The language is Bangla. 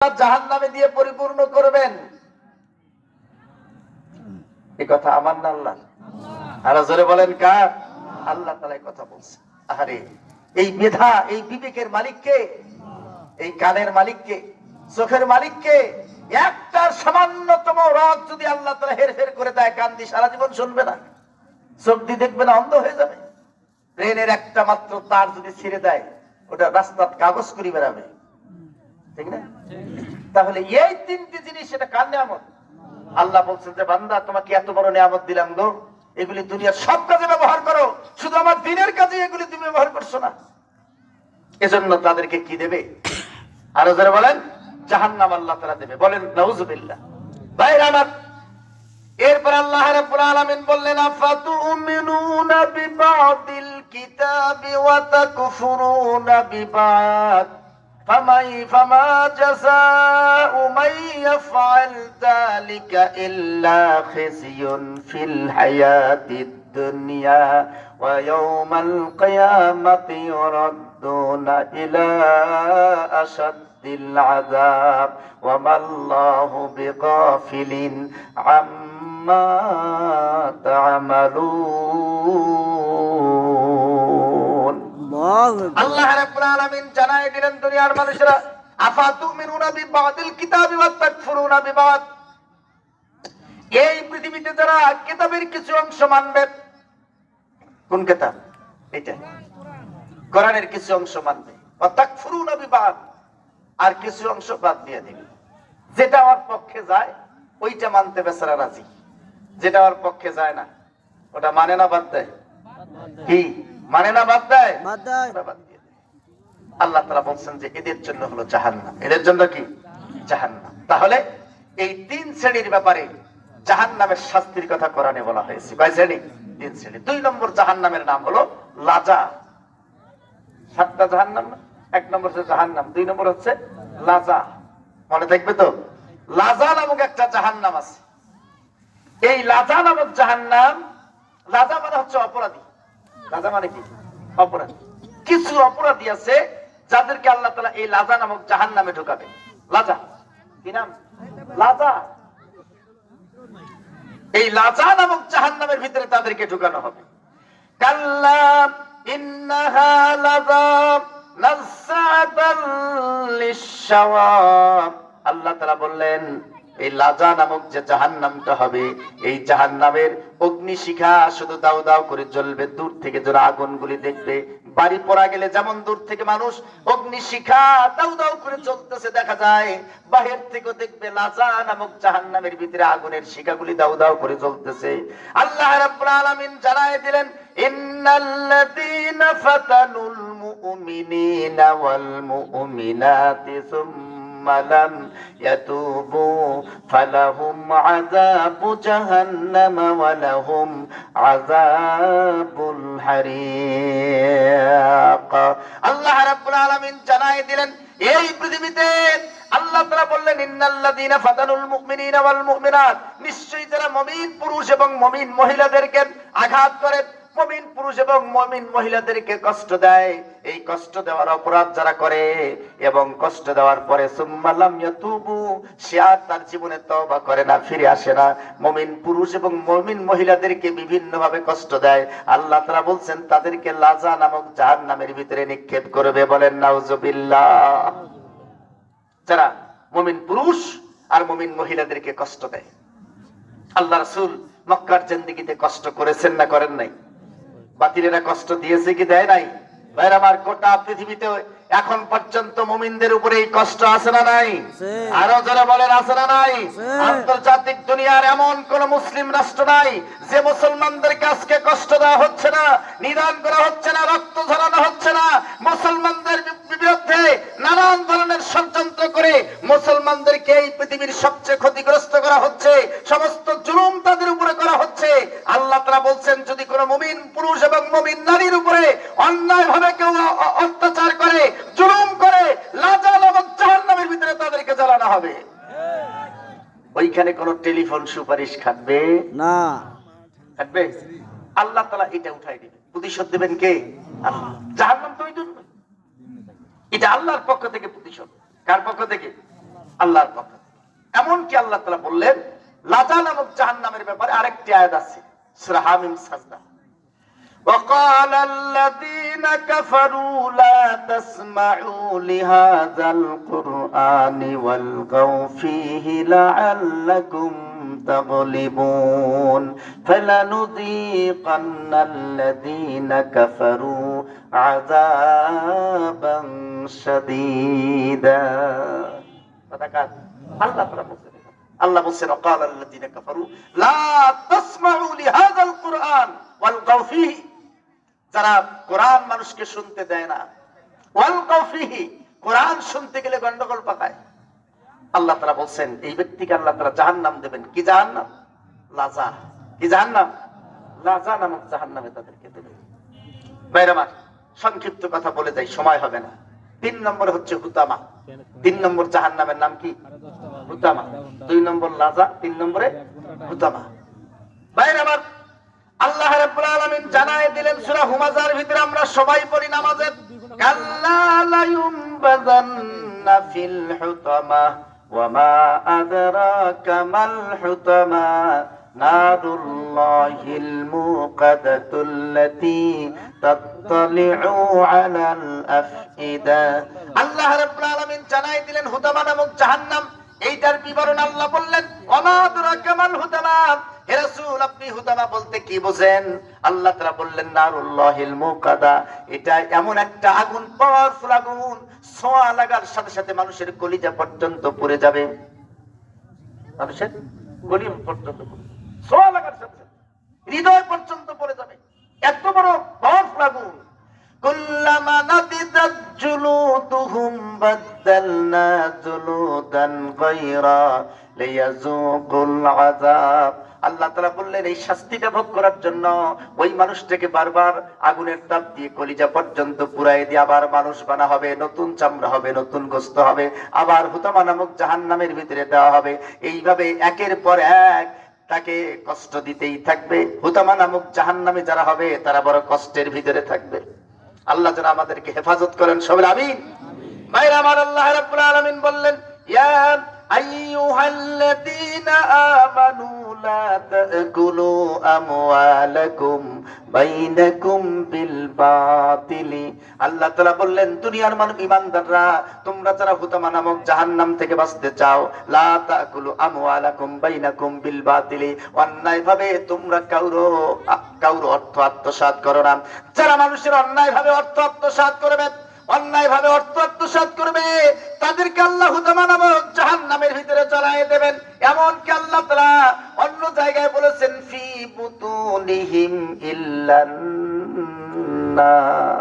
জাহান্নামে দিয়ে পরিপূর্ণ করবেন। এই কথা আমার না আল্লাহ? আর জোরে বলেন কার? আল্লাহ তাআলা এই কথা বলছে। আরে এই মেধা, এই বিবেকের মালিককে, এই কানের মালিককে, চোখের মালিককে, একটা সামান্যতম রগ যদি আল্লাহ তাআলা হেরফের করে দেয়, কান দিয়ে সারা জীবন শুনবে না, চোখ দিয়ে দেখবে না, অন্ধ হয়ে যাবে। ট্রেনের একটা মাত্র তার যদি ছিঁড়ে দেয়, ওটা রাস্তার কাগজ করে বেরাবে, ঠিক না? তাহলে এই তিনটি জিনিস, এটা কার নিয়ামত? আল্লাহ বলছেন যে বান্দা, তোমাকে এত বড় নিয়ামত দিলাম গো, এগুলি দুনিয়ার সব কাজে ব্যবহার করো, শুধু আমার দিনের কাজে এগুলি তুমি ব্যবহার করছো না। এজন্য তাদেরকে কি দেবে? আরো যারা বলেন জাহান্নাম আল্লাহ তাআলা দেবে। বলেন নাউজুবিল্লাহ। ভাইরা আমার, এরপর আল্লাহ রাব্বুল আলামিন বললেন আফাতুমিনুনা বিবাদিল কিতাবি ওয়া তাকফুরুনা বিবাদ ফামা জাযাউ মান ইয়াফআল যালিকা ইল্লা খিzyun ফিল হায়াতিদ দুনিয়া ওয়া ইয়াওমাল কিয়ামাতি ইউরাদ্দুনা ইলা আশাদ্দিল আযাব ওয়া মাল্লাহু বিগাফিলিন আম্মা তা'মালুন। আল্লাহ রাব্বুল আলামিন জানায় দিলেন দুনিয়ার মানুষেরা, আফাতুমিনুনা বিবাদিল কিতাবি ওয়া তাকফুরুনা বিবাদ। এই পৃথিবীতে যারা কিতাবের কিছু অংশ মানবে, কোন কিতাব? এটা কোরআনের কিছু অংশ মানবে, ওয়া তাকফুরুনা বিবাদ, আর কিছু অংশ বাদ দিয়ে দিবে। যেটা আমার পক্ষে যায় ওইটা মানতে বেচারা রাজি, যেটা ওর পক্ষে যায় না ওটা মানে না, বাদ দেয়। কি মানে না? বাদ দেয়। আল্লাহ তাআলা বলছেন যে এদের জন্য হলো জাহান্নাম। এদের জন্য কি? জাহান্নাম। তাহলে এই তিন শ্রেণীর ব্যাপারে জাহান্নামের শাস্তির কথা কোরআনে বলা হয়েছে। কয় শ্রেণী? তিন শ্রেণী। 2 নম্বর জাহান্নামের নাম হলো লাজা। 7টা জাহান্নাম না? 1 নম্বর হচ্ছে জাহান্নাম, 2 নম্বর হচ্ছে লাজা। মনে থাকবে তো? লাজা নামক একটা জাহান্নাম আছে। এই লাজা নামক জাহান্নাম, লাজা মানে হচ্ছে অপরাধী। লাজা মানে কি? অপরাধী। কিছু অপরাধী আছে যাদেরকে আল্লাহ তাআলা এই লাজা নামক জাহান্নামে ঢোকাবে। লাজা কি নাম? লাজা। এই লাজা নামক জাহান্নামের ভিতরে তাদেরকে ঢোকানো হবে। কাল্লা ইন্নাহা লাযা নাযাতাল লিশ-শাওয়া। আল্লাহ তাআলা বললেন এই লাজা নামক যে জাহান্নামটা হবে, এই জাহান্নামের অগ্নিশিখা শুধু দাউ দাউ করে জ্বলবে। দূর থেকে যারা আগুনগুলি দেখবে, বাড়ি পড়া গেলে যেমন দূর থেকে মানুষ অগ্নিশিখা দাউ দাউ করে জ্বলতেছে দেখা যায়, বাহির থেকে দেখবে লাজা নামক জাহান্নামের ভিতরে আগুনের শিখাগুলি দাউ দাউ করে জ্বলতেছে। আল্লাহ রাব্বুল আলামিন জানায় দিলেন, ইন্নাল্লাযীনা ফাতানুল মুমিনিনা ওয়াল মুমিনাতি মালাম ইয়াতুবু ফালাহুম আযাবু জাহান্নাম ওয়া লাহুম আযাবুল হারিক। আল্লাহ রাব্বুল আলামিন জানায় দিলেন, এই পৃথিবীতে আল্লাহ তাআলা বললেন ইন্নাল্লাযীনা ফাতানুল মুমিনিনা ওয়াল মুমিনাত, নিশ্চয়ই যারা মুমিন পুরুষ এবং মুমিন মহিলাদেরকে আঘাত করে, মুমিন পুরুষ এবং মুমিন মহিলাদেরকে কষ্ট দেয়, এই কষ্ট দেওয়ার অপরাধ যারা করে এবং কষ্ট দেওয়ার পরে সুম্মা লাম ইয়াতুবু, সে আর তার জীবনে তওবা করে না, ফিরে আসে না, মুমিন পুরুষ এবং মুমিন মহিলাদেরকে বিভিন্ন ভাবে কষ্ট দেয়, আল্লাহ তাআলা বলছেন তাদেরকে লাজা নামক জাহান্নামের ভিতরে নিক্ষেপ করবে। বলেন নাউজুবিল্লাহ। যারা মুমিন পুরুষ আর মুমিন মহিলাদেরকে কষ্ট দেয়। আল্লাহ রাসূল মক্কার জিন্দেগিতে কষ্ট করেছেন না করেন নাই? বাতিলেরা কষ্ট দিয়েছে কি দেয় নাই? ভাইরা আমার, গোটা পৃথিবীতে এখন পর্যন্ত মুমিনদের উপরে এই কষ্ট আছে না নাই? আরো যারা বলেন আছে না নাই? আন্তর্জাতিক দুনিয়ার এমন কোন মুসলিম রাষ্ট্র নাই যে মুসলমানদেরকে আজকে কষ্ট দেওয়া হচ্ছে না, নিধন করা হচ্ছে না, রক্ত ঝরানো হচ্ছে না, মুসলমানদের বিরুদ্ধে নানান ধরনের ষড়যন্ত্র করে মুসলমানদেরকে এই পৃথিবীর সবচেয়ে ক্ষতিগ্রস্ত করা হচ্ছে, সমস্ত জুলুম তাদের উপরে করা হচ্ছে। আল্লাহ তাআলা বলছেন যদি কোনো মুমিন পুরুষ এবং মুমিন নারীর উপরে অন্যায় ভাবে কেউ অত্যাচার করে, জুলুম করে, লাজা নামক জাহান্নামের ভিতরে তাদেরকে জ্বালানো হবে। ওইখানে কোন টেলিফোন সুপারিশ খাটবে না। খাটবে? আল্লাহ তাআলা এটা উঠাই দিবেন। প্রতিশোধ দেবেন কে? আল্লাহ। জাহান্নাম তো ওই জন্য, এটা আল্লাহর পক্ষ থেকে প্রতিশোধ। কার পক্ষ থেকে? আল্লাহর পক্ষ থেকে। এমনকি আল্লাহ তাআলা বললেন লাজা নামক জাহান্নামের ব্যাপারে আরেকটি আয়াত আছে সূরা হামিম সাজদা। وقال الذين كفروا لا تسمعوا لهذا القرآن والغوا فيه لعلكم تغلبون فلنذيقن الذين كفروا عذابا شديدا। আল্লাহ বলছেন وقال الذين كفروا لا تسمعوا لهذا القرآن والغوا فيه, যারা কোরআন মানুষকে শুনতে দেয় না, ওয়ালগাউ ফিহি, কোরআন শুনতে গেলে গন্ডগোল পাকায়, আল্লাহ তাআলা বলছেন এই ব্যক্তিকে আল্লাহ তাআলা জাহান্নাম দেবেন। কি জাহান্নাম? লাজা। কি জাহান্নাম? লাজা নামক জাহান্নামে তাদেরকে দেবেন। ভাইরা আমার, সংক্ষিপ্ত কথা বলে যাই, সময় হবে না। 3 নম্বর হচ্ছে হুতামা। 3 নম্বর জাহান্নামের নাম কি? হুতামা। 2 নম্বর লাজা, 3 নম্বরে হুতামা। ভাইরা আমার, আল্লাহ রাব্বুল আলামিন জানায় দিলেন সূরা হুমাযার ভিতরে আমরা সবাই পড়ি নামাজে, কাল্লা লা ইউমবাযান্না ফিল হুতামা ওয়া মা আদরাকা মাল হুতামা নারুল্লাহিল মুকাদাতুল্লাতী তাত্তালিউ আলাল আফইদা। আল্লাহ রাব্বুল আলামিন জানায় দিলেন হুতামা নামক জাহান্নাম। এইটার বিবরণ আল্লাহ বললেন ওয়া মা আদরাকা মাল হুতামা, হে রাসূল আপনি হুতামা বলতে কি বোঝেন? আল্লাহ তাআলা বললেন নারুল্লাহিল মুকাদা, এটা এমন একটা আগুন, পাওয়ারফুল আগুন, ছোঁয়া লাগার সাথে সাথে মানুষের কলিজা পর্যন্ত পুড়ে যাবে। মানুষের কলিজা পর্যন্ত, ছোঁয়া লাগার সাথে সাথে হৃদয় পর্যন্ত পুড়ে যাবে, এত বড় পাওয়ারফুল আগুন। কুল্লামা নাদিদাত জুলুদুহুম বাদদালনা জুলুদান গায়রা লিয়াযুকুল আযাব। আল্লাহ তাআলা বললেন এই শাস্তিটা ভোগ করার জন্য ওই মানুষটাকে বারবার আগুনের তাপ দিয়ে কলিজা পর্যন্ত পুড়ায় দিয়ে আবার মানুষ বানা হবে, নতুন চামড়া হবে, নতুন গোশত হবে, আবার হুতামা নামক জাহান্নামের ভিতরে দেওয়া হবে। এইভাবে একের পর এক তাকে কষ্ট দিতেই থাকবে। হুতামা নামক জাহান্নামে যারা হবে তারা বড় কষ্টের ভিতরে থাকবে। আল্লাহ যেন আমাদেরকে হেফাজত করেন, সবাই আমিন। ভাইরা আমার, আল্লাহ রাব্বুল আলামিন বললেন ইয়া আইয়ুহাল্লাযীনা আমানু লা তাকুলু আমওয়ালাকুম বাইনাকুম বিল বাতিলি। আল্লাহ তাআলা বললেন দুনিয়ার মানুষ ঈমানদাররা, তোমরা যারা হুতামা নামক জাহান্নাম থেকে বাঁচতে চাও, লা তাকুলু আমওয়ালাকুম বাইনাকুম বিল বাতিলি, অন্যায়ভাবে তোমরা কাউর অর্থ আত্মসাৎ করো না। যারা মানুষের অন্যায়ভাবে অর্থ আত্মসাৎ করবে, অন্যায়ভাবে অর্থ আত্মসাৎ করবে, তাদেরকে আল্লাহ হুতামা নামক জাহান্নামের ভিতরে জ্বালায় দেবেন। এমনকি আল্লাহ তাআলা অন্য জায়গায় বলেছেন ফি বুতুনিহিম ইল্লান নার।